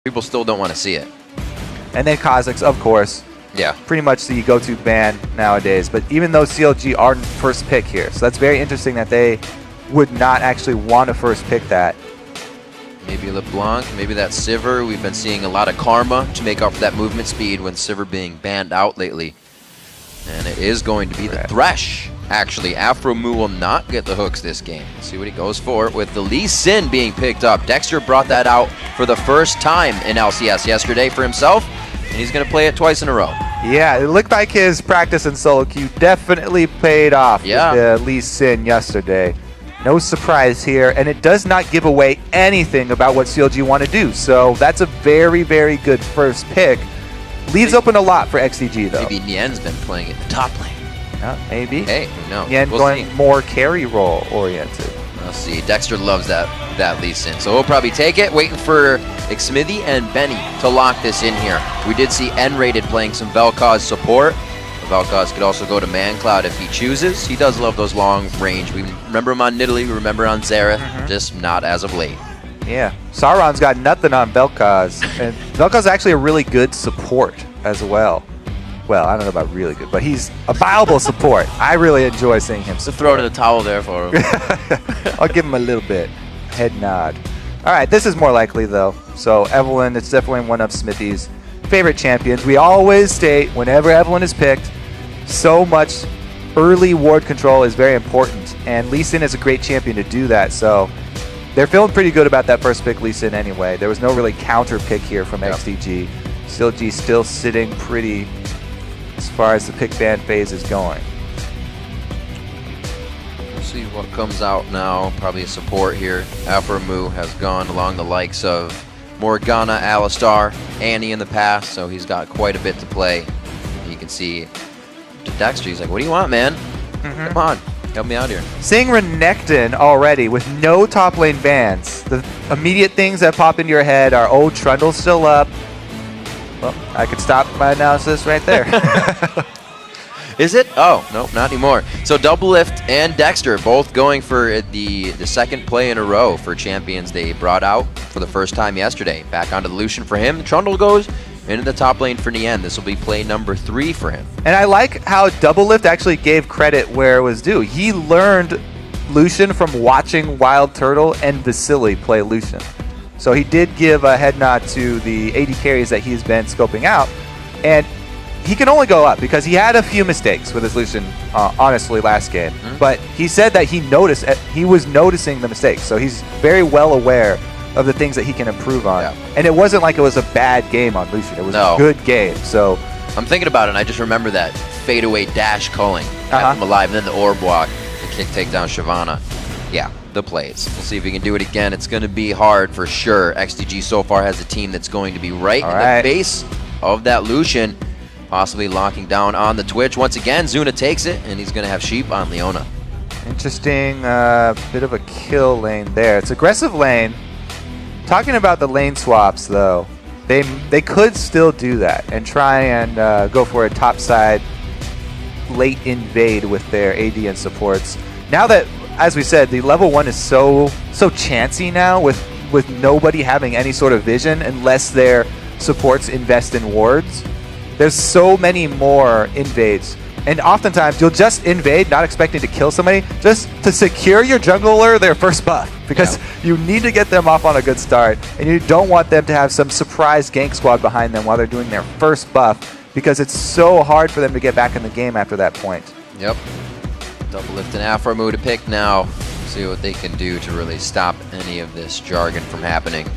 People still don't want to see it. And then Kha'Zix, of course. Yeah. Pretty much the go-to ban nowadays. But even though CLG are first pick here, so that's very interesting that they would not actually want to first pick that. Maybe LeBlanc, maybe that Sivir. We've been seeing a lot of karma to make up for that movement speed when Sivir being banned out lately. And it is going to be the Thresh. Actually, Afromu will not get the hooks this game. Let's see what he goes for with the Lee Sin being picked up. Dexter brought that out for the first time in LCS yesterday for himself, and he's going to play it twice in a row. Yeah, it looked like his practice in solo queue definitely paid off with Lee Sin yesterday. No surprise here, and it does not give away anything about what CLG want to do. So that's a very, very good first pick. Leaves open a lot for XDG, though. Maybe Nien's been playing in the top lane. Maybe. Hey, no. Nien going more carry role oriented. We'll see. Dexter loves that Lee Sin, so he'll probably take it. Waiting for Xmithy and Benny to lock this in here. We did see N-Rated playing some Vel'Koz support. Vel'Koz could also go to ManCloud if he chooses. He does love those long range. We remember him on Nidalee, we remember on Xerath, just not as of late. Yeah, Sauron's got nothing on Vel'Koz, and Vel'Koz is actually a really good support as well. Well, I don't know about really good, but he's a viable support. I really enjoy seeing him. So throw to the towel there for him. I'll give him a little bit. Head nod. All right, this is more likely, though. So Evelynn, it's definitely one of Smithy's favorite champions. We always state, whenever Evelynn is picked, so much early ward control is very important, and Lee Sin is a great champion to do that. So they're feeling pretty good about that first pick, Lee Sin, anyway. There was no really counter pick here from XDG. CLG still sitting pretty as far as the pick ban phase is going. We'll see what comes out now. Probably a support here. Afromu has gone along the likes of Morgana, Alistar, Annie in the past, so he's got quite a bit to play. You can see Dexter, he's like, what do you want, man? Come on, help me out here. Seeing Renekton already with no top lane bans, the immediate things that pop into your head are, oh, Trundle's still up. Well, I could stop my analysis right there. Is it? Oh, no, not anymore. So Doublelift and Dexter both going for the second play in a row for champions they brought out for the first time yesterday. Back onto the Lucian for him. Trundle goes into the top lane for Nien. This will be play number 3 for him. And I like how Doublelift actually gave credit where it was due. He learned Lucian from watching Wild Turtle and Vasily play Lucian. So he did give a head nod to the AD carries that he's been scoping out. And he can only go up because he had a few mistakes with his Lucian, honestly, last game. But he said that he was noticing the mistakes. So he's very well aware of the things that he can improve on. And it wasn't like it was a bad game on Lucian. It was a good game. So I'm thinking about it, and I just remember that fadeaway dash culling. Kept him alive, and then the orb walk to take down Shyvana. Yeah, the plays. We'll see if he can do it again. It's going to be hard for sure. XDG so far has a team that's going to be right in the base of that Lucian, possibly locking down on the Twitch. Once again, Zuna takes it, and he's going to have Sheep on Leona. Interesting bit of a kill lane there. It's aggressive lane. Talking about the lane swaps, though, they could still do that and try and go for a topside late invade with their AD and supports. Now that, as we said, the level 1 is so chancy now with nobody having any sort of vision unless their supports invest in wards. There's so many more invades. And oftentimes, you'll just invade, not expecting to kill somebody, just to secure your jungler their first buff. Because you need to get them off on a good start, and you don't want them to have some surprise gank squad behind them while they're doing their first buff, because it's so hard for them to get back in the game after that point. Yep. Doublelift and Afromu to pick now. See what they can do to really stop any of this jargon from happening.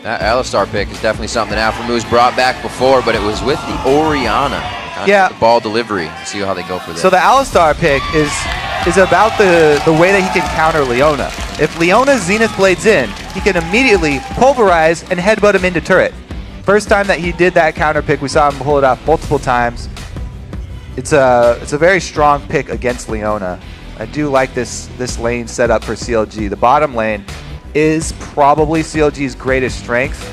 That Alistar pick is definitely something that Afromu's brought back before, but it was with the Orianna. The ball delivery. See how they go for this. So the Alistar pick is about the way that he can counter Leona. If Leona's Zenith Blade's in, he can immediately pulverize and headbutt him into turret. First time that he did that counter pick, we saw him pull it off multiple times. It's a very strong pick against Leona. I do like this lane setup for CLG. The bottom lane is probably CLG's greatest strength.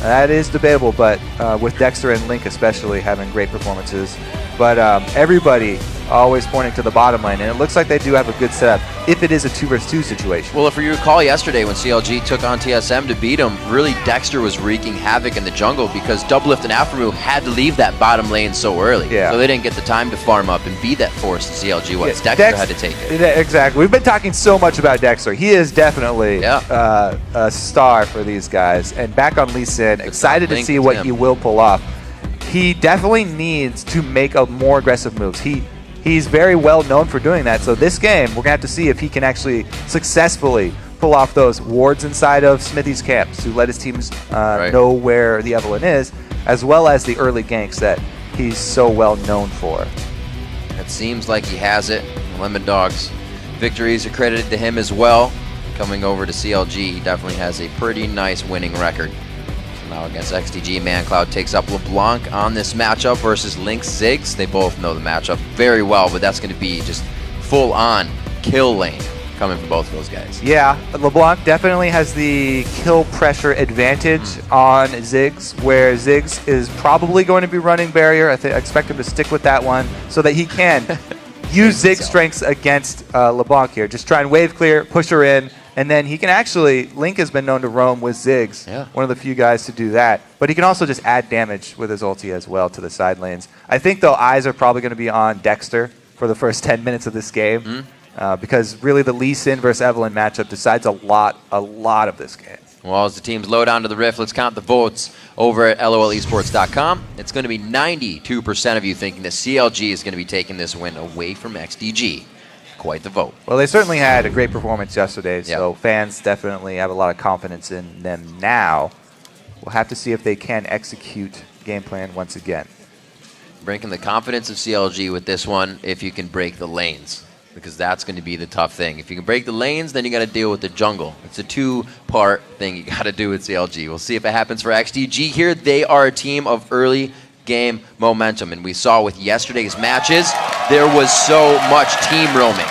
That is debatable, but with Dexter and Link especially having great performances. But everybody always pointing to the bottom lane, and it looks like they do have a good setup if it is a 2 versus 2 situation. Well, if you recall yesterday when CLG took on TSM to beat them, really Dexter was wreaking havoc in the jungle because Doublelift and Afremu had to leave that bottom lane so early. Yeah. So they didn't get the time to farm up and be that force that CLG was. Yeah, Dexter had to take it. Exactly. We've been talking so much about Dexter. He is definitely a star for these guys. And back on Lee Sin, excited to see what he will pull off. He definitely needs to make more aggressive moves. He's very well known for doing that. So this game, we're going to have to see if he can actually successfully pull off those wards inside of Smithy's camp to let his teams know where the Evelyn is, as well as the early ganks that he's so well known for. It seems like he has it. Lemon Dog's victories are credited to him as well. Coming over to CLG, he definitely has a pretty nice winning record. Now against XDG, ManCloud takes up LeBlanc on this matchup versus Lynx Ziggs. They both know the matchup very well, but that's going to be just full-on kill lane coming from both of those guys. Yeah, LeBlanc definitely has the kill pressure advantage on Ziggs, where Ziggs is probably going to be running barrier. I expect him to stick with that one so that he can use Ziggs' strengths against LeBlanc here. Just try and wave clear, push her in, and then he can actually, Link has been known to roam with Ziggs, one of the few guys to do that. But he can also just add damage with his ulti as well to the side lanes. I think, though, eyes are probably going to be on Dexter for the first 10 minutes of this game because really the Lee Sin versus Evelyn matchup decides a lot of this game. Well, as the teams load onto the Rift, let's count the votes over at LOLesports.com. It's going to be 92% of you thinking that CLG is going to be taking this win away from XDG. Quite the vote. Well, they certainly had a great performance yesterday, so fans definitely have a lot of confidence in them now. We'll have to see if they can execute game plan once again. Breaking the confidence of CLG with this one if you can break the lanes, because that's going to be the tough thing. If you can break the lanes, then you got to deal with the jungle. It's a two-part thing you got to do with CLG. We'll see if it happens for XDG here. They are a team of early game momentum, and we saw with yesterday's matches there was so much team roaming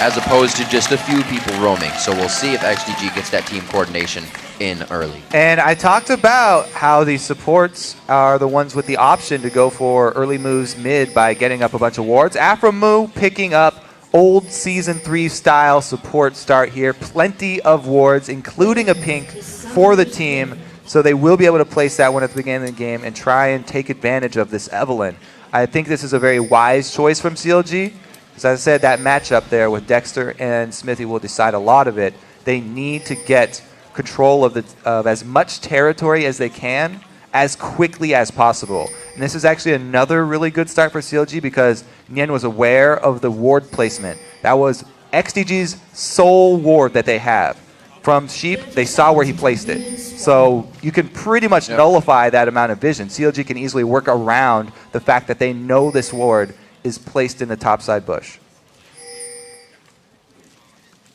as opposed to just a few people roaming. So we'll see if XDG gets that team coordination in early. And I talked about how the supports are the ones with the option to go for early moves mid by getting up a bunch of wards. Afremu picking up old Season 3 style support start here. Plenty of wards, including a pink for the team. So they will be able to place that one at the beginning of the game and try and take advantage of this Evelyn. I think this is a very wise choice from CLG. As I said, that matchup there with Dexter and Smithy will decide a lot of it. They need to get control of as much territory as they can as quickly as possible. And this is actually another really good start for CLG because Nien was aware of the ward placement. That was XDG's sole ward that they have. From Sheep, they saw where he placed it. So you can pretty much nullify that amount of vision. CLG can easily work around the fact that they know this ward is placed in the topside bush.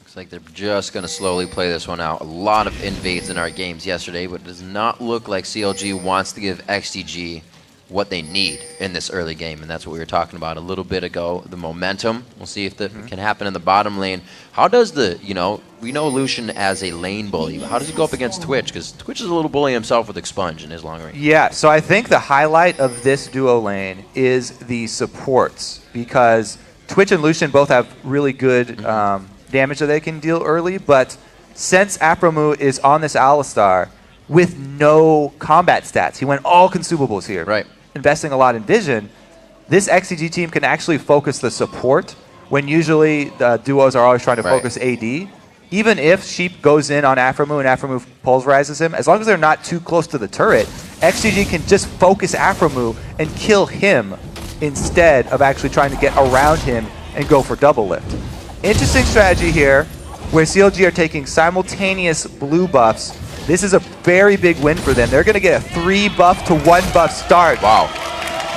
Looks like they're just going to slowly play this one out. A lot of invades in our games yesterday, but it does not look like CLG wants to give XDG what they need in this early game, and that's what we were talking about a little bit ago, the momentum. We'll see if that can happen in the bottom lane. How does we know Lucian as a lane bully, but how does he go up against Twitch? Because Twitch is a little bully himself with Expunge in his long range. Yeah, so I think the highlight of this duo lane is the supports, because Twitch and Lucian both have really good damage that they can deal early, but since Afremu is on this Alistar with no combat stats, he went all consumables here. Right. Investing a lot in vision, this XCG team can actually focus the support when usually the duos are always trying to focus AD. Even if Sheep goes in on Afremu and Afremu pulverizes him, as long as they're not too close to the turret, XCG can just focus Afremu and kill him instead of actually trying to get around him and go for double lift. Interesting strategy here where CLG are taking simultaneous blue buffs. This is a very big win for them. They're going to get a 3 buff to 1 buff start. Wow.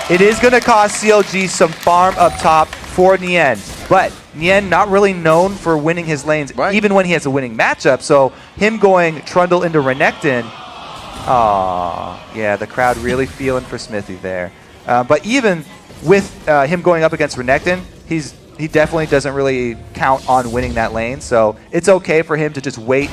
It is going to cost CLG some farm up top for Nien. But Nien not really known for winning his lanes, even when he has a winning matchup. So him going Trundle into Renekton, yeah, the crowd really feeling for Smithy there. But even with him going up against Renekton, he definitely doesn't really count on winning that lane. So it's okay for him to just wait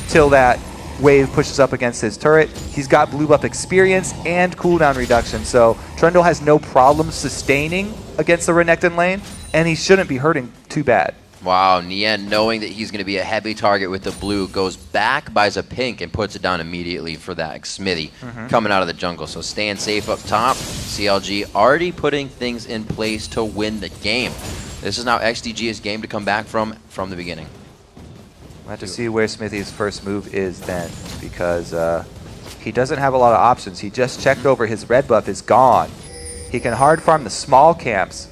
till that wave pushes up against his turret. He's got blue buff experience and cooldown reduction, so Trundle has no problem sustaining against the Renekton lane, and he shouldn't be hurting too bad. Wow, Nien, knowing that he's going to be a heavy target with the blue, goes back, buys a pink, and puts it down immediately for that Smithy coming out of the jungle. So staying safe up top. CLG already putting things in place to win the game. This is now XDG's game to come back from the beginning. We'll have to see where Smithy's first move is then, because he doesn't have a lot of options. He just checked over his red buff is gone. He can hard farm the small camps,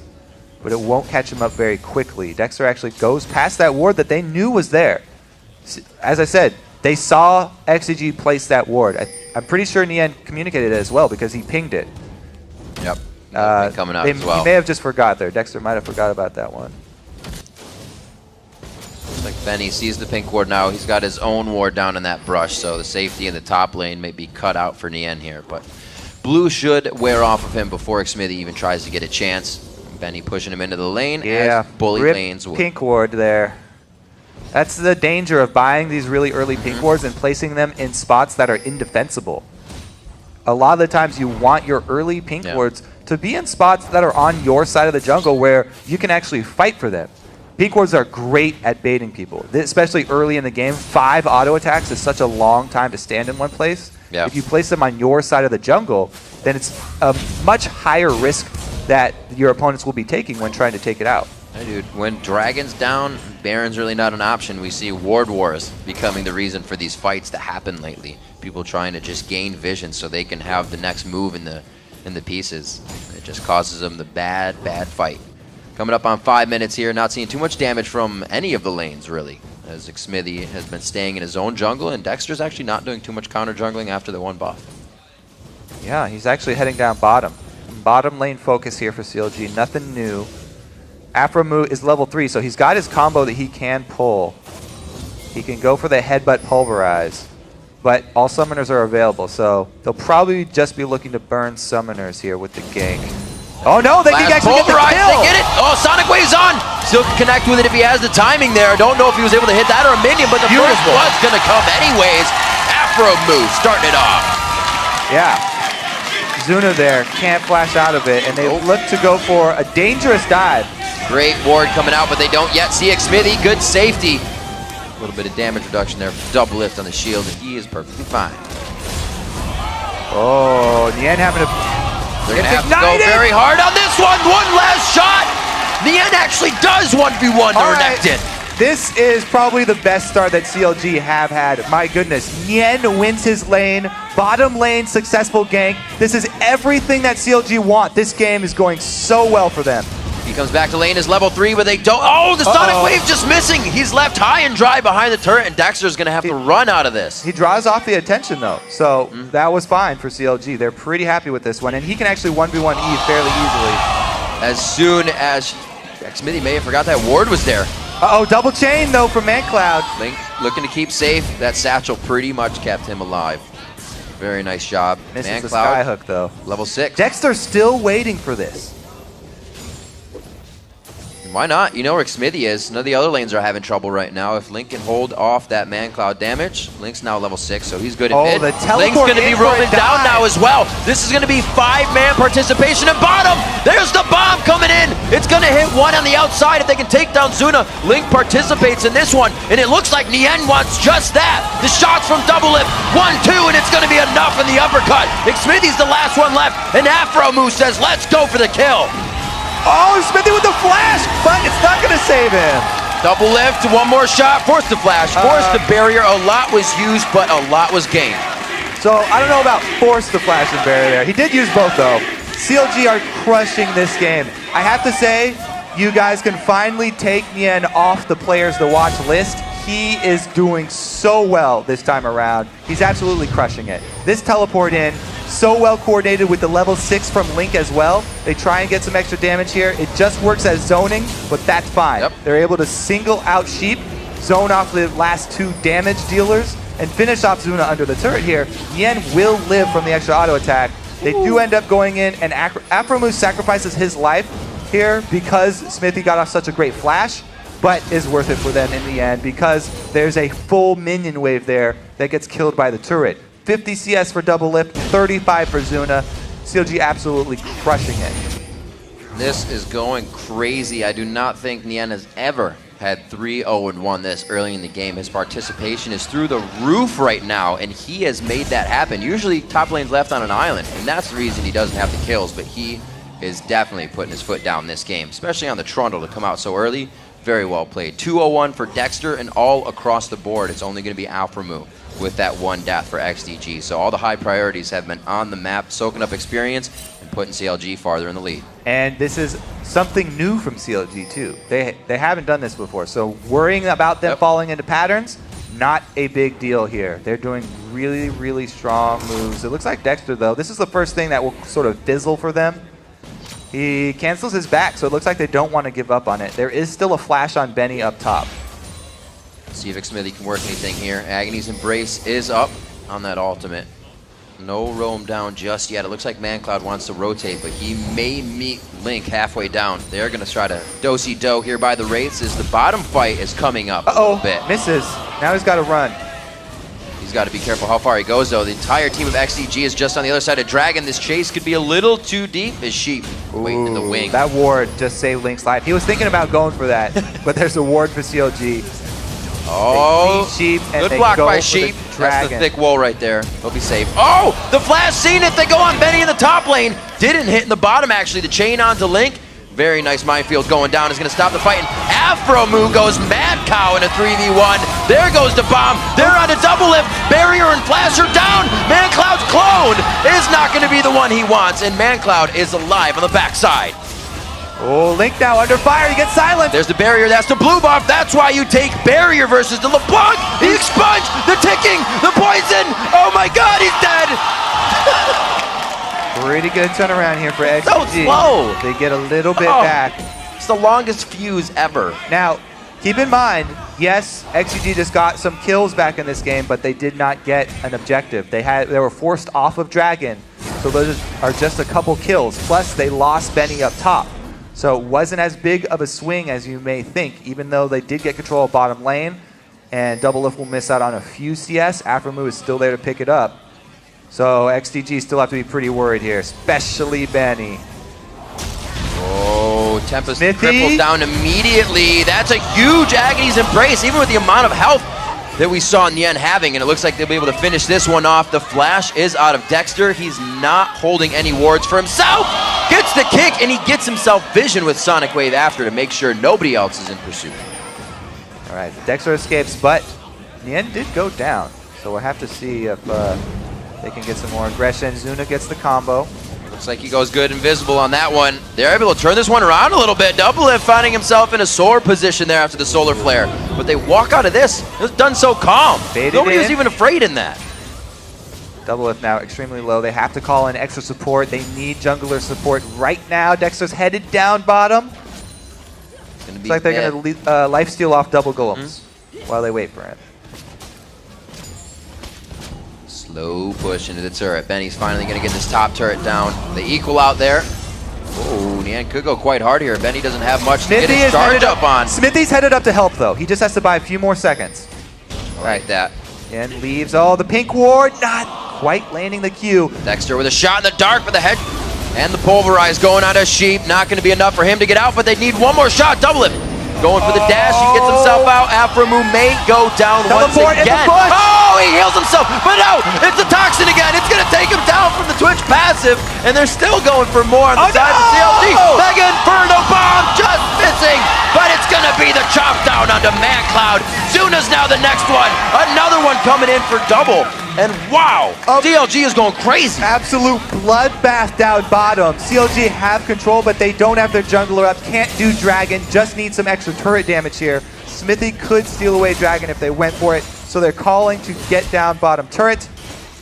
but it won't catch him up very quickly. Dexter actually goes past that ward that they knew was there. As I said, they saw XDG place that ward. I'm pretty sure Nien communicated it as well because he pinged it. Yep. Coming out as well. He may have just forgot there. Dexter might have forgot about that one. Looks like Benny sees the pink ward now. He's got his own ward down in that brush, so the safety in the top lane may be cut out for Nien here. But blue should wear off of him before Smithy even tries to get a chance. Benny pushing him into the lane. Yeah, as bully lanes would. Pink ward there. That's the danger of buying these really early pink wards and placing them in spots that are indefensible. A lot of the times you want your early pink wards to be in spots that are on your side of the jungle where you can actually fight for them. Pink wards are great at baiting people, especially early in the game. 5 auto attacks is such a long time to stand in one place. Yeah. If you place them on your side of the jungle, then it's a much higher risk that your opponents will be taking when trying to take it out. Hey, dude, when Dragon's down, Baron's really not an option. We see ward wars becoming the reason for these fights to happen lately. People trying to just gain vision so they can have the next move in the pieces. It just causes them the bad fight. Coming up on 5 minutes here, not seeing too much damage from any of the lanes, really, as Smithy has been staying in his own jungle, and Dexter's actually not doing too much counter jungling after the one buff. Yeah, he's actually heading down bottom. Bottom lane focus here for CLG, nothing new. Afromu is level 3, so he's got his combo that he can pull. He can go for the headbutt pulverize, but all summoners are available, so they'll probably just be looking to burn summoners here with the gank. Oh no, they can actually get the kill! They get it! Oh, Sonic Wave's on! Still can connect with it if he has the timing there. Don't know if he was able to hit that or a minion, but the first one's gonna come anyways. Afromu starting it off. Yeah. Zuna there can't flash out of it, and they look to go for a dangerous dive. Great ward coming out, but they don't yet see it. Smithy, good safety. A little bit of damage reduction there. Double lift on the shield, and he is perfectly fine. Oh, Nien having to... They're going to have to go very hard on this one. One last shot. Nien actually does 1v1 to Renekton. This is probably the best start that CLG have had. My goodness. Nien wins his lane. Bottom lane, successful gank. This is everything that CLG want. This game is going so well for them. He comes back to lane as level 3, but they don't. Oh, the Sonic Wave just missing. He's left high and dry behind the turret, and Dexter's going to have to run out of this. He draws off the attention, though, so that was fine for CLG. They're pretty happy with this one, and he can actually 1v1E fairly easily. As soon as Smithy may have forgot that ward was there. Uh-oh, double chain, though, from ManCloud. Link looking to keep safe. That satchel pretty much kept him alive. Very nice job. Misses the skyhook, though. Level 6. Dexter's still waiting for this. Why not? You know where Smithy is. None of the other lanes are having trouble right now. If Link can hold off that ManCloud damage, Link's now level 6, so he's good at mid. Link's going to be rolling down now as well. This is going to be 5-man participation at bottom. There's the bomb coming in. It's going to hit one on the outside if they can take down Zuna. Link participates in this one, and it looks like Nien wants just that. The shots from double lift. 1-2, and it's going to be enough in the uppercut. Smithy's the last one left, and Afromu says, let's go for the kill. Oh, Smithy with the flash, but it's not going to save him. Double lift, one more shot, forced the flash, forced the barrier. A lot was used, but a lot was gained. So I don't know about force the flash and barrier there. He did use both, though. CLG are crushing this game. I have to say, you guys can finally take Nien off the players to watch list. He is doing so well this time around. He's absolutely crushing it. This teleport in, so well coordinated with the level 6 from Link as well. They try and get some extra damage here. It just works as zoning, but that's fine. Yep. They're able to single out Sheep, zone off the last 2 damage dealers, and finish off Zuna under the turret here. Nien will live from the extra auto attack. They do end up going in, and Afromu sacrifices his life here because Smithy got off such a great flash, but is worth it for them in the end because there's a full minion wave there that gets killed by the turret. 50 CS for double lift, 35 for Zuna. CLG absolutely crushing it. This is going crazy. I do not think Nien has ever had 3-0-1 this early in the game. His participation is through the roof right now, and he has made that happen. Usually top lane's left on an island, and that's the reason he doesn't have the kills, but he is definitely putting his foot down this game, especially on the Trundle to come out so early. Very well played. 2-0-1 for Dexter, and all across the board, it's only going to be Alphamu with that one death for XDG. So all the high priorities have been on the map, soaking up experience and putting CLG farther in the lead. And this is something new from CLG too. They haven't done this before, so worrying about them falling into patterns, not a big deal here. They're doing really, really strong moves. It looks like Dexter, though, this is the first thing that will sort of fizzle for them. He cancels his back, so it looks like they don't want to give up on it. There is still a flash on Benny up top. See if Smithy can work anything here. Agony's Embrace is up on that ultimate. No roam down just yet. It looks like ManCloud wants to rotate, but he may meet Link halfway down. They're going to try to do-si-do here by the Wraiths as the bottom fight is coming up a little bit. Misses. Now he's got to run. He's got to be careful how far he goes, though. The entire team of XDG is just on the other side of Dragon. This chase could be a little too deep as Sheep waiting in the wing. That ward just saved Link's life. He was thinking about going for that, but there's a ward for CLG. Oh, Sheep and good they block go by for Sheep. the That's the thick wall right there. He'll be safe. Oh, the flash seen it. They go on Benny in the top lane. Didn't hit in the bottom, actually. The chain onto Link. Very nice minefield going down. Is going to stop the fight. And Afromu goes Mad Cow in a 3v1. There goes the bomb. They're on a double lift. Barrier and Flash are down. ManCloud's clone is not going to be the one he wants. And ManCloud is alive on the backside. Oh, Link now under fire. He gets silent. There's the barrier. That's the blue buff. That's why you take barrier versus the LeBlanc. The expunge, the ticking, the poison. Oh my God, he's dead. Pretty good turnaround here for XG. So slow. They get a little bit back. It's the longest fuse ever. Now, keep in mind, yes, XG just got some kills back in this game, but they did not get an objective. They were forced off of Dragon, so those are just a couple kills. Plus, they lost Benny up top. So it wasn't as big of a swing as you may think, even though they did get control of bottom lane, and Double Lift will miss out on a few CS. Afromu is still there to pick it up. So XDG still have to be pretty worried here, especially Benny. Oh, Tempest cripples down immediately. That's a huge Agony's Embrace, even with the amount of health that we saw Nien having, and it looks like they'll be able to finish this one off. The flash is out of Dexter. He's not holding any wards for himself. Gets the kick, and he gets himself vision with Sonic Wave after to make sure nobody else is in pursuit. All right, Dexter escapes, but Nien did go down. So we'll have to see if they can get some more aggression. Zuna gets the combo. Looks like he goes good invisible on that one. They're able to turn this one around a little bit. Double Lift finding himself in a sore position there after the solar flare. But they walk out of this. It was done so calm. Nobody was even afraid in that. Double Lift now extremely low. They have to call in extra support. They need jungler support right now. Dexter's headed down bottom. Looks like they're going to lifesteal off double golems while they wait for him. Slow push into the turret. Benny's finally going to get this top turret down. They equal out there. Oh, Nien could go quite hard here. Benny doesn't have much to get it started up on. Smithy's headed up to help, though. He just has to buy a few more seconds. I like that. And leaves. Oh, the pink ward not quite landing the Q. Dexter with a shot in the dark for the head. And the pulverize going on to Sheep. Not going to be enough for him to get out, but they need one more shot. Double Lift. Going for the dash. He gets himself out. Afromu may go down once again. Oh, he heals himself. But no, it's the Toxin again. It's going to take him down from the Twitch passive. And they're still going for more on the side of CLG. Mega Inferno Bomb just missing. But it's going to be the chop down onto ManCloud. Zuna's now the next one. Another one coming in for double. And wow, CLG is going crazy. Absolute bloodbath down bottom. CLG have control, but they don't have their jungler up. Can't do Dragon, just need some extra turret damage here. Smithy could steal away Dragon if they went for it, so they're calling to get down bottom turret.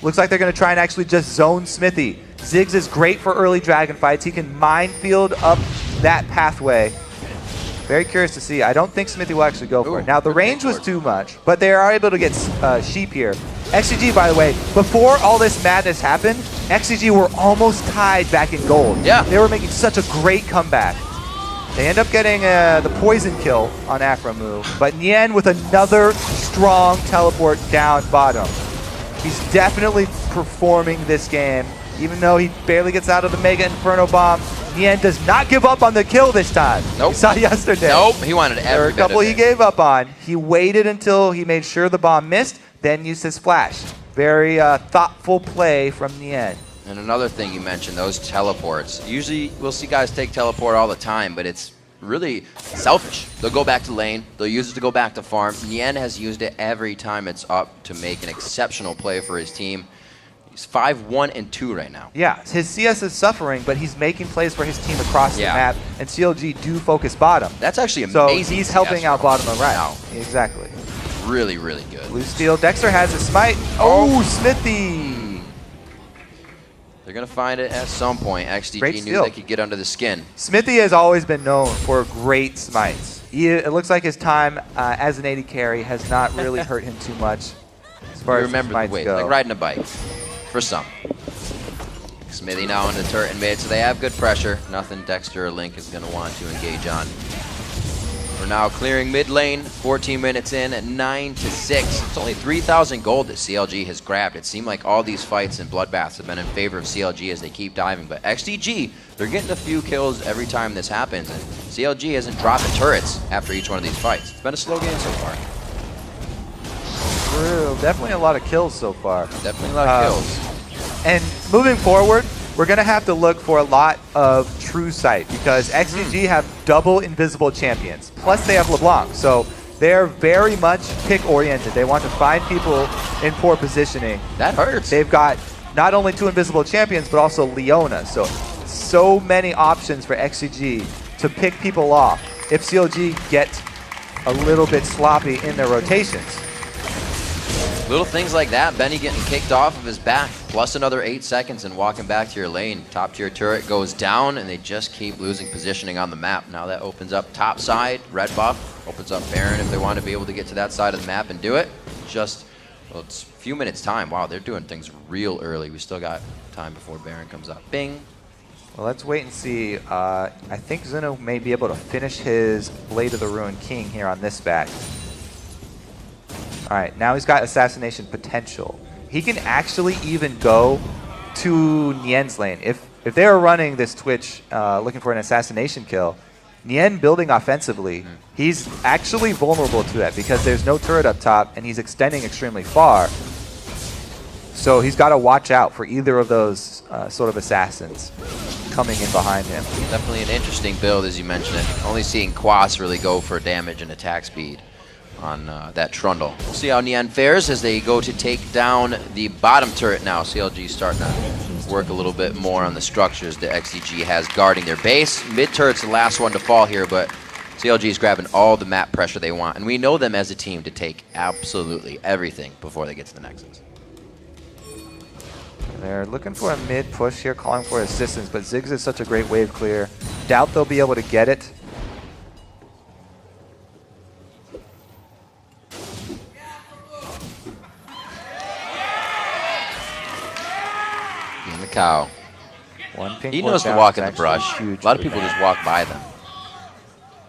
Looks like they're going to try and actually just zone Smithy. Ziggs is great for early Dragon fights. He can minefield up that pathway. Very curious to see. I don't think Smithy will actually go for it. Now, the range was too much, but they are able to get Sheep here. XDG, by the way, before all this madness happened, XDG were almost tied back in gold. Yeah. They were making such a great comeback. They end up getting the poison kill on Afromu, but Nien with another strong teleport down bottom. He's definitely performing this game, even though he barely gets out of the Mega Inferno Bomb. Nien does not give up on the kill this time. Nope. We saw yesterday. Nope, he wanted every There were a bit couple of he it. gave up on. He waited until he made sure the bomb missed, then used his flash. Very thoughtful play from Nien. And another thing you mentioned, those teleports. Usually we'll see guys take teleport all the time, but it's really selfish. They'll go back to lane, they'll use it to go back to farm. Nien has used it every time it's up to make an exceptional play for his team. He's 5-1-2 right now. Yeah, his CS is suffering, but he's making plays for his team across the Yeah. map, and CLG do focus bottom. That's actually So amazing. he's helping out bottom and right. Wow. Exactly. Really, really good. Blue Steel, Dexter has a smite. Oh, Smithy! They're going to find it at some point. Great XDG knew steal. they could get under the skin. Smithy has always been known for great smites. It looks like his time as an AD carry has not really hurt him too much as far You as remember the smites weight, go. like riding a bike, for some. Smithy now in the turret and mid, so they have good pressure. Nothing Dexter or Link is going to want to engage on. We're now clearing mid lane, 14 minutes in at 9-6. It's only 3,000 gold that CLG has grabbed. It seemed like all these fights and bloodbaths have been in favor of CLG as they keep diving, but XDG, they're getting a few kills every time this happens, and CLG hasn't dropped the turrets after each one of these fights. It's been a slow game so far. True. Definitely a lot of kills so far. Definitely a lot of kills. And moving forward, we're going to have to look for a lot of true sight because XDG have double invisible champions. Plus they have LeBlanc. So they're very much pick oriented. They want to find people in poor positioning. That hurts. They've got not only 2 invisible champions, but also Leona. So many options for XDG to pick people off if CLG get a little bit sloppy in their rotations. Little things like that, Benny getting kicked off of his back, plus another 8 seconds and walking back to your lane. Top tier turret goes down and they just keep losing positioning on the map. Now that opens up top side, red buff, opens up Baron if they want to be able to get to that side of the map and do it. Just, well, it's a few minutes time. Wow, they're doing things real early. We still got time before Baron comes up. Bing. Well, let's wait and see. I think Zeno may be able to finish his Blade of the Ruined King here on this back. All right, now he's got assassination potential. He can actually even go to Nien's lane. If they are running this Twitch looking for an assassination kill, Nien building offensively, he's actually vulnerable to that because there's no turret up top and he's extending extremely far. So he's got to watch out for either of those sort of assassins coming in behind him. Definitely an interesting build, as you mentioned it. Only seeing Quas really go for damage and attack speed on that Trundle. We'll see how Nien fares as they go to take down the bottom turret now. CLG starting to work a little bit more on the structures that XDG has guarding their base. Mid turret's the last one to fall here, but CLG is grabbing all the map pressure they want. And we know them as a team to take absolutely everything before they get to the Nexus. They're looking for a mid push here, calling for assistance, but Ziggs is such a great wave clear. Doubt they'll be able to get it. And the cow. One pink He ward knows to down walk is in the actually brush. huge A lot of for people them. just walk by them.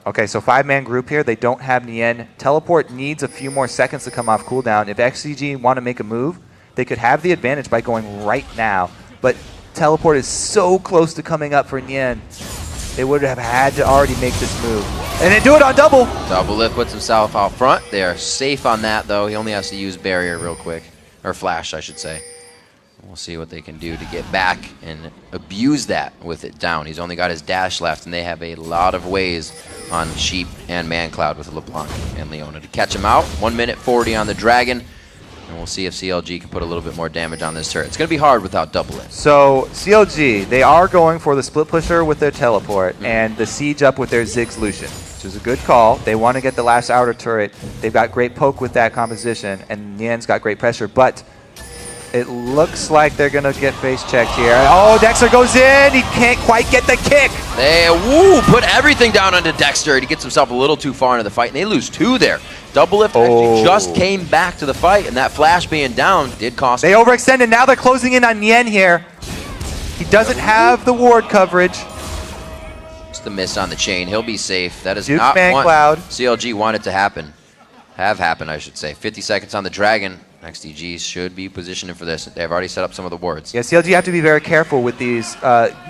Okay, so 5-man group here. They don't have Nien. Teleport needs a few more seconds to come off cooldown. If XDG want to make a move, they could have the advantage by going right now. But teleport is so close to coming up for Nien. They would have had to already make this move. And then do it on double. Double lift puts himself out front. They are safe on that, though. He only has to use barrier real quick. Or flash, I should say. We'll see what they can do to get back and abuse that with it down. He's only got his dash left, and they have a lot of ways on Sheep and ManCloud with LeBlanc and Leona to catch him out. 1 minute 40 on the Dragon, and we'll see if CLG can put a little bit more damage on this turret. It's going to be hard without double lift. So CLG, they are going for the split pusher with their teleport and the siege up with their Ziggs Lucian, which is a good call. They want to get the last outer turret. They've got great poke with that composition, and Nien's got great pressure, but it looks like they're going to get face checked here. Oh, Dexter goes in. He can't quite get the kick. They put everything down onto Dexter. He gets himself a little too far into the fight, and they lose 2 there. Double lift actually just came back to the fight, and that flash being down did cost They overextended. Now they're closing in on Nien here. He doesn't have the ward coverage. Just the miss on the chain. He'll be safe. That is Duke's not what ManCloud. CLG wanted to happen. Have happened, I should say. 50 seconds on the Dragon. XDG should be positioning for this. They've already set up some of the wards. Yeah, CLG have to be very careful with these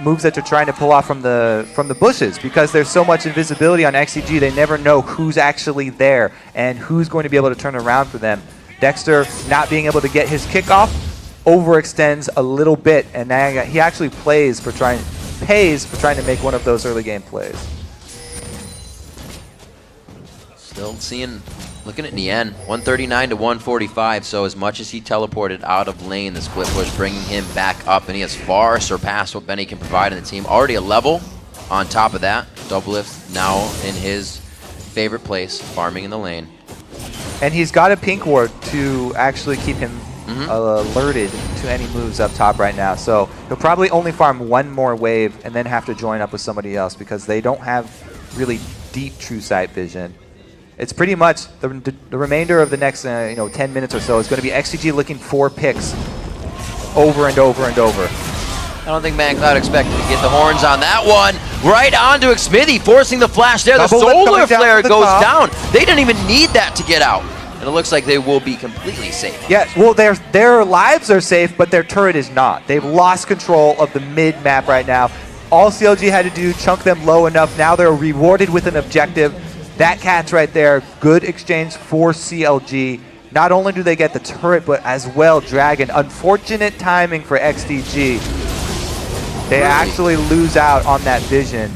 moves that they're trying to pull off from the bushes because there's so much invisibility on XDG. They never know who's actually there and who's going to be able to turn around for them. Dexter not being able to get his kickoff overextends a little bit, and now he actually pays for trying to make one of those early game plays. Still looking at Nien, 139 to 145, so as much as he teleported out of lane, the split push bringing him back up, and he has far surpassed what Benny can provide in the team. Already a level on top of that. Doublelift now in his favorite place, farming in the lane. And he's got a pink ward to actually keep him alerted to any moves up top right now. So he'll probably only farm one more wave and then have to join up with somebody else because they don't have really deep true sight vision. It's pretty much the remainder of the next 10 minutes or so is going to be XDG looking for picks over and over and over. I don't think ManCloud expected to get the horns on that one. Right onto Xmithy, forcing the flash there. The solar flare goes down. They didn't even need that to get out. And it looks like they will be completely safe. Yeah, well, their lives are safe, but their turret is not. They've lost control of the mid map right now. All CLG had to do, chunk them low enough. Now they're rewarded with an objective. That catch right there, good exchange for CLG. Not only do they get the turret, but as well Dragon. Unfortunate timing for XDG. They actually lose out on that vision.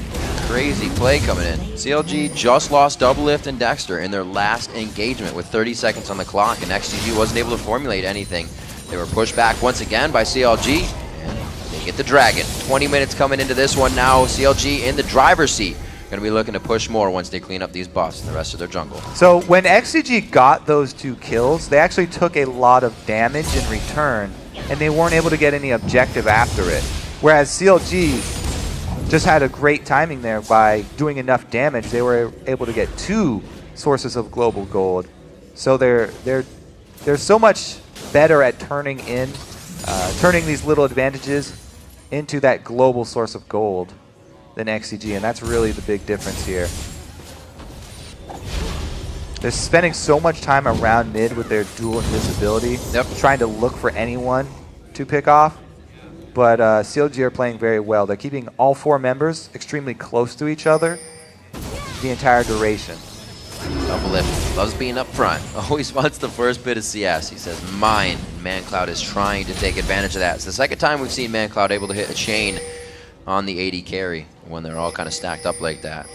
Crazy play coming in. CLG just lost Doublelift and Dexter in their last engagement with 30 seconds on the clock, and XDG wasn't able to formulate anything. They were pushed back once again by CLG, and they get the Dragon. 20 minutes coming into this one now. CLG in the driver's seat. Going to be looking to push more once they clean up these buffs and the rest of their jungle. So when XDG got those 2 kills, they actually took a lot of damage in return, and they weren't able to get any objective after it. Whereas CLG just had a great timing there by doing enough damage. They were able to get 2 sources of global gold. So they're so much better at turning these little advantages into that global source of gold than XDG, and that's really the big difference here. They're spending so much time around mid with their dual invisibility, trying to look for anyone to pick off, but CLG are playing very well. They're keeping all 4 members extremely close to each other the entire duration. Doublelift loves being up front. Always wants the first bit of CS. He says mine. ManCloud is trying to take advantage of that. It's the second time we've seen ManCloud able to hit a chain on the AD carry when they're all kind of stacked up like that.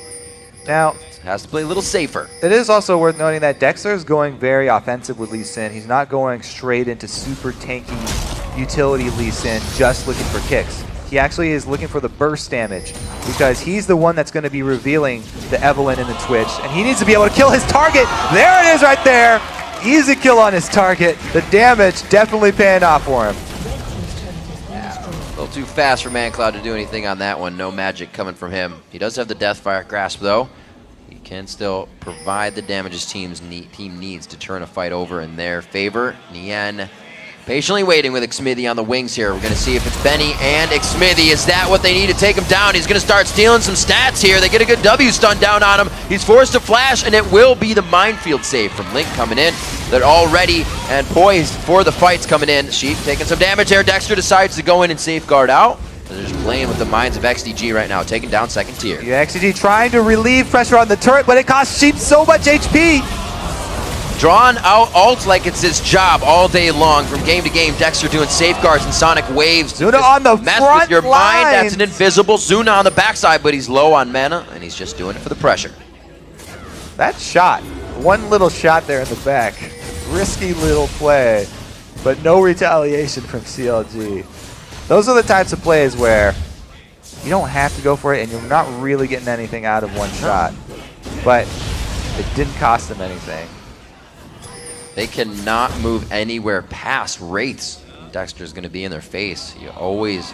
Now, has to play a little safer. It is also worth noting that Dexter is going very offensive with Lee Sin. He's not going straight into super tanky utility Lee Sin just looking for kicks. He actually is looking for the burst damage because he's the one that's going to be revealing the Evelynn in the Twitch, and he needs to be able to kill his target. There it is right there. Easy kill on his target. The damage definitely paying off for him. A little too fast for ManCloud to do anything on that one. No magic coming from him. He does have the Deathfire Grasp, though. He can still provide the damage his team needs to turn a fight over in their favor. Nien patiently waiting with Xmithy on the wings here. We're going to see if it's Benny and Xmithy. Is that what they need to take him down? He's going to start stealing some stats here. They get a good W stun down on him. He's forced to flash, and it will be the minefield save from Link coming in. They're all ready and poised for the fights coming in. Sheep taking some damage there. Dexter decides to go in and safeguard out. They're just playing with the minds of XDG right now, taking down second tier. Yeah, XDG trying to relieve pressure on the turret, but it costs Sheep so much HP. Drawn out ult like it's his job all day long from game to game. Dexter doing safeguards and sonic waves. Zuna on the mess front with your lines. mind. That's an invisible Zuna on the backside, but he's low on mana, and he's just doing it for the pressure. That shot, one little shot there in the back. Risky little play, but no retaliation from CLG. Those are the types of plays where you don't have to go for it, and you're not really getting anything out of one shot. But it didn't cost them anything. They cannot move anywhere past Wraiths. Dexter's going to be in their face. He always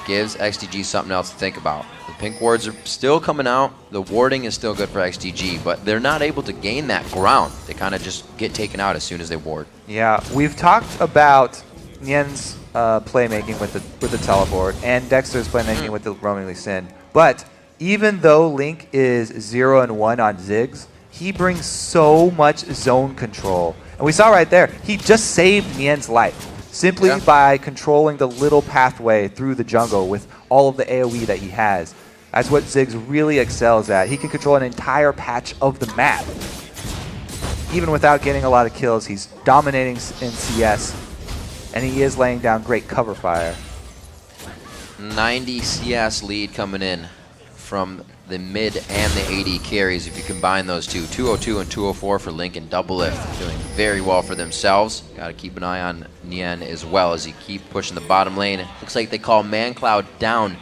gives XDG something else to think about. The pink wards are still coming out. The warding is still good for XDG, but they're not able to gain that ground. They kind of just get taken out as soon as they ward. Yeah, we've talked about Nien's playmaking with the teleport and Dexter's playmaking with the roaming Lee Sin. But even though Link is 0 and 1 on Ziggs, he brings so much zone control. And we saw right there, he just saved Nien's life simply by controlling the little pathway through the jungle with all of the AoE that he has. That's what Ziggs really excels at. He can control an entire patch of the map. Even without getting a lot of kills, he's dominating in CS, and he is laying down great cover fire. 90 CS lead coming in from the mid and the AD carries if you combine those two. 202 and 204 for Link and Doublelift, doing very well for themselves. Got to keep an eye on Nien as well as he keep pushing the bottom lane. Looks like they call ManCloud down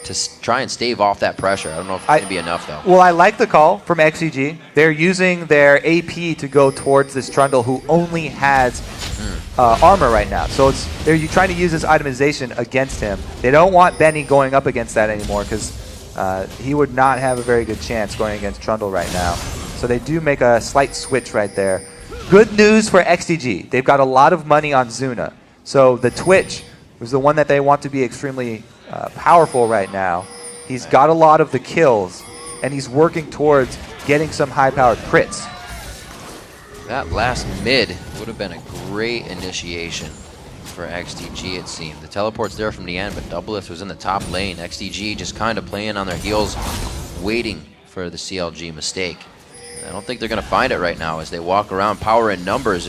to try and stave off that pressure. I don't know if it's going to be enough, though. Well, I like the call from XDG. They're using their AP to go towards this Trundle who only has armor right now. So they're trying to use this itemization against him. They don't want Benny going up against that anymore because he would not have a very good chance going against Trundle right now. So they do make a slight switch right there. Good news for XDG. They've got a lot of money on Zuna. So the Twitch was the one that they want to be extremely powerful right now. He's got a lot of the kills, and he's working towards getting some high-powered crits. That last mid would have been a great initiation for XDG, it seemed. The teleport's there from the end, but Doublelift was in the top lane. XDG just kind of playing on their heels, waiting for the CLG mistake. I don't think they're going to find it right now as they walk around. Power in numbers,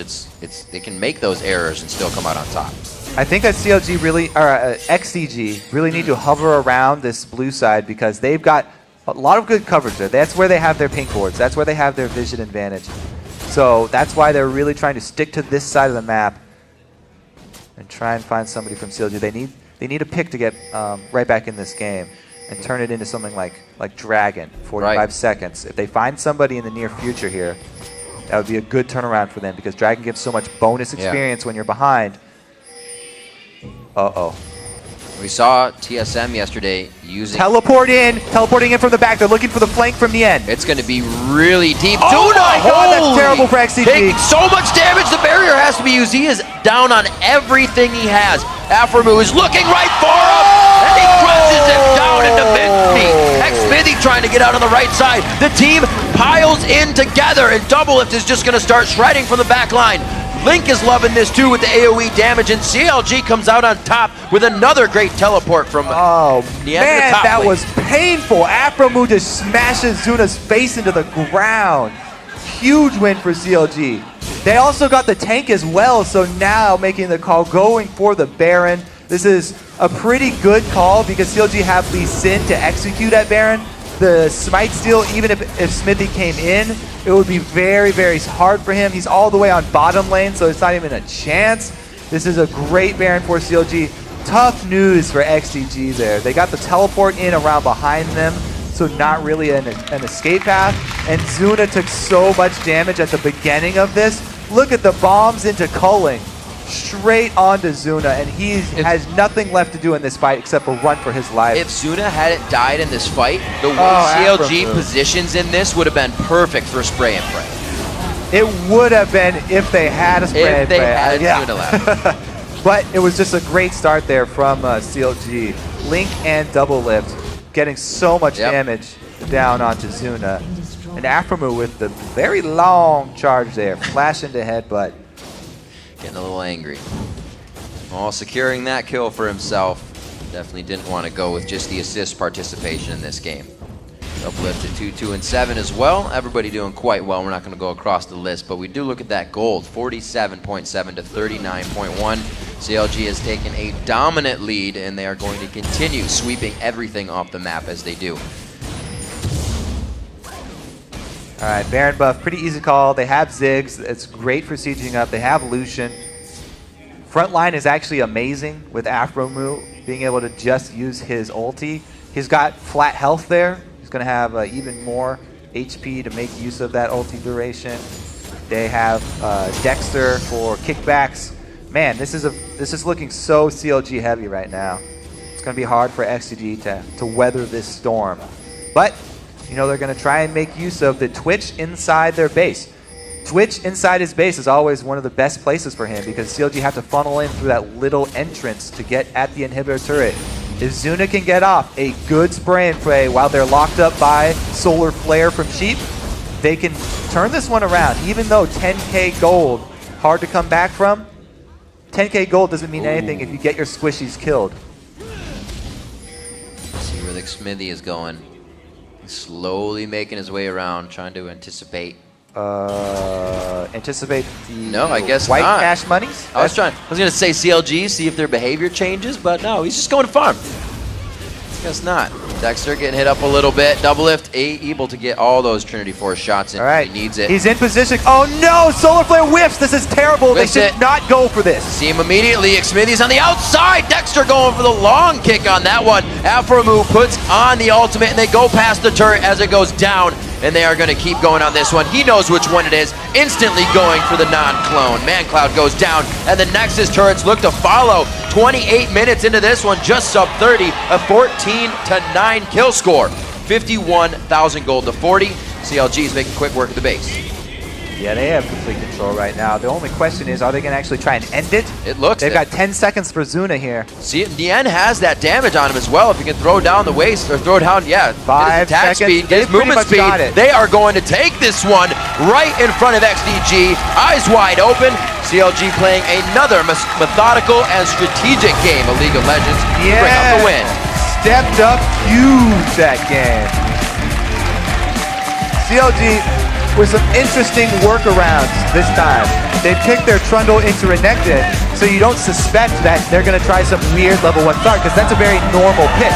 they can make those errors and still come out on top. I think that CLG really, or XDG really need to hover around this blue side because they've got a lot of good coverage there. That's where they have their pink wards. That's where they have their vision advantage. So that's why they're really trying to stick to this side of the map and try and find somebody from CLG. They need a pick to get right back in this game and turn it into something like Dragon, 45 seconds. If they find somebody in the near future here, that would be a good turnaround for them because Dragon gives so much bonus experience when you're behind. Uh-oh. We saw TSM yesterday using... teleporting in from the back. They're looking for the flank from the end. It's going to be really deep. Oh my God, that's terrible for XDG. Taking so much damage, the barrier has to be used. He is down on everything he has. Aframu is looking right for him, and he crunches him down into mid-feet. X-Smithy trying to get out on the right side. The team piles in together, and Doublelift is just going to start shredding from the back line. Link is loving this too with the AoE damage, and CLG comes out on top with another great teleport from Nien. Man, that was painful. Aframu just smashes Zuna's face into the ground. Huge win for CLG. They also got the tank as well, so now making the call, going for the Baron. This is a pretty good call because CLG have the Sin to execute at Baron. The smite steal, even if Smithy came in, it would be very, very hard for him. He's all the way on bottom lane, so it's not even a chance. This is a great Baron for CLG. Tough news for XDG there. They got the teleport in around behind them, so not really an escape path. And Zuna took so much damage at the beginning of this. Look at the bombs into culling. Straight onto Zuna, and he has nothing left to do in this fight except for run for his life. If Zuna hadn't died in this fight, the way CLG positions in this would have been perfect for spray and pray. It would have been if they had a spray and pray. If they had Zuna left. But it was just a great start there from CLG. Link and Doublelift getting so much damage down onto Zuna. And Aframu with the very long charge there. Flash into headbutt. Getting a little angry. Well, securing that kill for himself. Definitely didn't want to go with just the assist participation in this game. Uplifted 2-2 and 7 as well. Everybody doing quite well. We're not going to go across the list, but we do look at that gold. 47.7 to 39.1. CLG has taken a dominant lead, and they are going to continue sweeping everything off the map as they do. All right, Baron buff, pretty easy call. They have Ziggs. It's great for sieging up. They have Lucian. Front line is actually amazing with Aframu being able to just use his ulti. He's got flat health there. He's going to have even more HP to make use of that ulti duration. They have Dexter for kickbacks. Man, this is looking so CLG heavy right now. It's going to be hard for XDG to weather this storm. But you know, they're going to try and make use of the Twitch inside their base. Twitch inside his base is always one of the best places for him because CLG have to funnel in through that little entrance to get at the inhibitor turret. If Zuna can get off a good spray and pray while they're locked up by Solar Flare from Sheep, they can turn this one around. Even though 10k gold hard to come back from. 10k gold doesn't mean anything if you get your squishies killed. See where the Smithy is going. He's slowly making his way around, trying to anticipate. Anticipate the No, I guess white not. cash monies? I was gonna say CLG, see if their behavior changes, but no, he's just going to farm. Guess not. Dexter getting hit up a little bit. Double lift, able to get all those Trinity Force shots in. All right. He needs it. He's in position. Oh no! Solar Flare whiffs! This is terrible. Whiffs they should it. not go for this. See him immediately. Smithy's on the outside. Dexter going for the long kick on that one. Afro move puts on the ultimate, and they go past the turret as it goes down. And they are going to keep going on this one. He knows which one it is. Instantly going for the non-clone. ManCloud goes down, and the Nexus turrets look to follow. 28 minutes into this one, just sub 30, a 14-9 kill score. 51,000 gold to 40. CLG is making quick work of the base. Yeah, they have complete control right now. The only question is, are they going to actually try and end it? It looks They've got 10 seconds for Zuna here. See, Nien has that damage on him as well. If he can throw down the waist or throw down, yeah, 5 get his attack seconds. speed, get his movement speed. They are going to take this one right in front of XDG. Eyes wide open. CLG playing another methodical and strategic game of League of Legends to bring out the win. Stepped up huge that game. CLG with some interesting workarounds this time. They picked their Trundle into Renekton, so you don't suspect that they're going to try some weird level 1 start, because that's a very normal pick.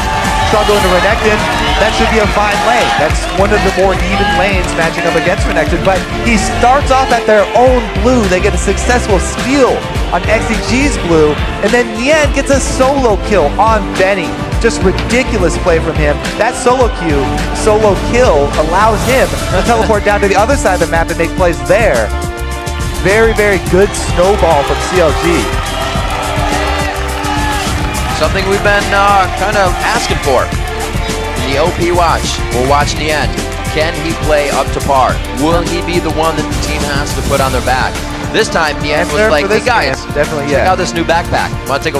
Trundle into Renekton, that should be a fine lane. That's one of the more even lanes matching up against Renekton, but he starts off at their own blue. They get a successful steal on XDG's blue, and then Nien gets a solo kill on Benny. Just ridiculous play from him. That solo kill allows him to teleport down to the other side of the map and make plays there. Very, very good snowball from CLG. Something we've been kind of asking for. The OP watch. We'll watch Nien. Can he play up to par? Will he be the one that the team has to put on their back? This time, Nien was like, hey guys, definitely, check out this new backpack. Want to take a